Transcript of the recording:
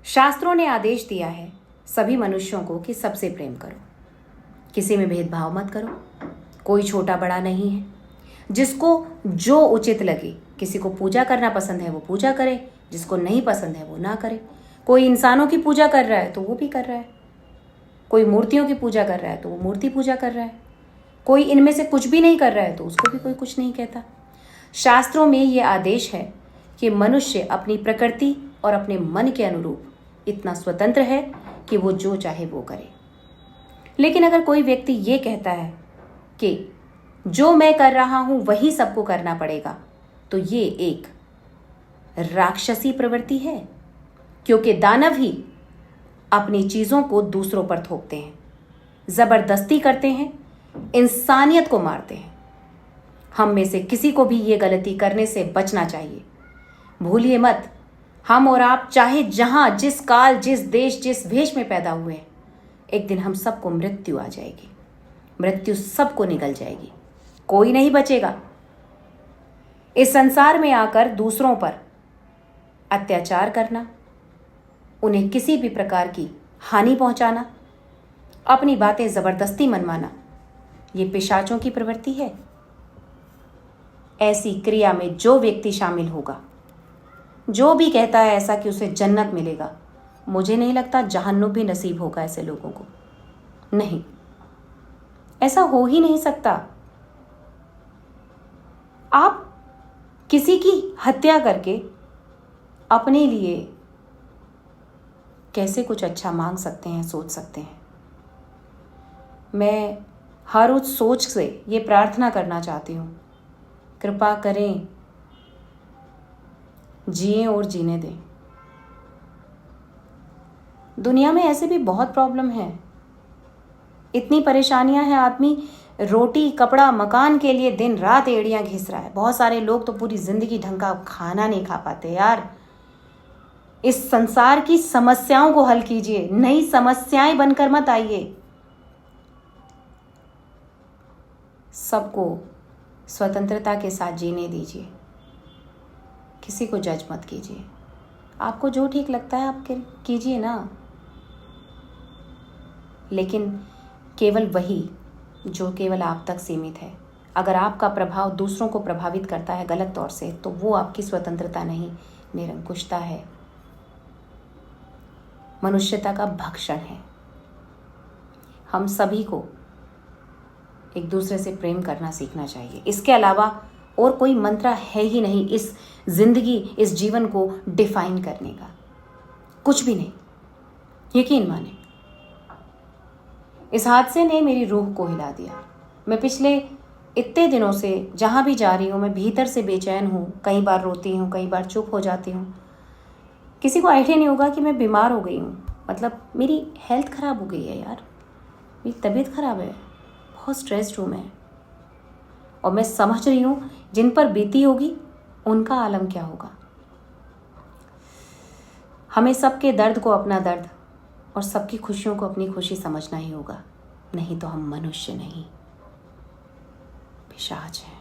शास्त्रों ने आदेश दिया है सभी मनुष्यों को कि सबसे प्रेम करो, किसी में भेदभाव मत करो, कोई छोटा बड़ा नहीं है। जिसको जो उचित लगे, किसी को पूजा करना पसंद है वो पूजा करे, जिसको नहीं पसंद है वो ना करे। कोई इंसानों की पूजा कर रहा है तो वो भी कर रहा है, कोई मूर्तियों की पूजा कर रहा है तो वो मूर्ति पूजा कर रहा है, कोई इनमें से कुछ भी नहीं कर रहा है तो उसको भी कोई कुछ नहीं कहता। शास्त्रों में ये आदेश है कि मनुष्य अपनी प्रकृति और अपने मन के अनुरूप इतना स्वतंत्र है कि वो जो चाहे वो करे। लेकिन अगर कोई व्यक्ति ये कहता है कि जो मैं कर रहा हूं वही सबको करना पड़ेगा, तो ये एक राक्षसी प्रवृत्ति है, क्योंकि दानव ही अपनी चीजों को दूसरों पर थोपते हैं, जबरदस्ती करते हैं, इंसानियत को मारते हैं। हम में से किसी को भी ये गलती करने से बचना चाहिए। भूलिए मत, हम और आप चाहे जहां, जिस काल, जिस देश, जिस भेष में पैदा हुए हैं, एक दिन हम सबको मृत्यु आ जाएगी। मृत्यु सबको निगल जाएगी, कोई नहीं बचेगा। इस संसार में आकर दूसरों पर अत्याचार करना, उन्हें किसी भी प्रकार की हानि पहुंचाना, अपनी बातें जबरदस्ती मनवाना, ये पिशाचों की प्रवृत्ति है। ऐसी क्रिया में जो व्यक्ति शामिल होगा, जो भी कहता है ऐसा कि उसे जन्नत मिलेगा, मुझे नहीं लगता जहन्नुम भी नसीब होगा ऐसे लोगों को। नहीं, ऐसा हो ही नहीं सकता। आप किसी की हत्या करके अपने लिए कैसे कुछ अच्छा मांग सकते हैं, सोच सकते हैं? मैं हर उस सोच से ये प्रार्थना करना चाहती हूँ, कृपा करें, जिएं और जीने दें। दुनिया में ऐसे भी बहुत प्रॉब्लम है, इतनी परेशानियां हैं। आदमी रोटी, कपड़ा, मकान के लिए दिन रात एड़ियां घिस रहा है। बहुत सारे लोग तो पूरी जिंदगी ढंग का खाना नहीं खा पाते। यार, इस संसार की समस्याओं को हल कीजिए, नई समस्याएं बनकर मत आइए। सबको स्वतंत्रता के साथ जीने दीजिए, किसी को जज मत कीजिए। आपको जो ठीक लगता है आप कीजिए ना, लेकिन केवल वही जो केवल आप तक सीमित है। अगर आपका प्रभाव दूसरों को प्रभावित करता है गलत तौर से, तो वो आपकी स्वतंत्रता नहीं, निरंकुशता है, मनुष्यता का भक्षण है। हम सभी को एक दूसरे से प्रेम करना सीखना चाहिए। इसके अलावा और कोई मंत्र है ही नहीं इस जिंदगी, इस जीवन को डिफाइन करने का, कुछ भी नहीं। यकीन माने, इस हादसे ने मेरी रूह को हिला दिया। मैं पिछले इतने दिनों से जहाँ भी जा रही हूँ, मैं भीतर से बेचैन हूँ। कई बार रोती हूँ, कई बार चुप हो जाती हूँ। किसी को आइडिया नहीं होगा कि मैं बीमार हो गई हूँ। मतलब मेरी हेल्थ ख़राब हो गई है यार, मेरी तबीयत ख़राब है, बहुत स्ट्रेस्ड हूँ मैं। और मैं समझ रही हूँ जिन पर बीती होगी उनका आलम क्या होगा। हमें सबके दर्द को अपना दर्द और सबकी खुशियों को अपनी खुशी समझना ही होगा, नहीं तो हम मनुष्य नहीं, पिशाच हैं।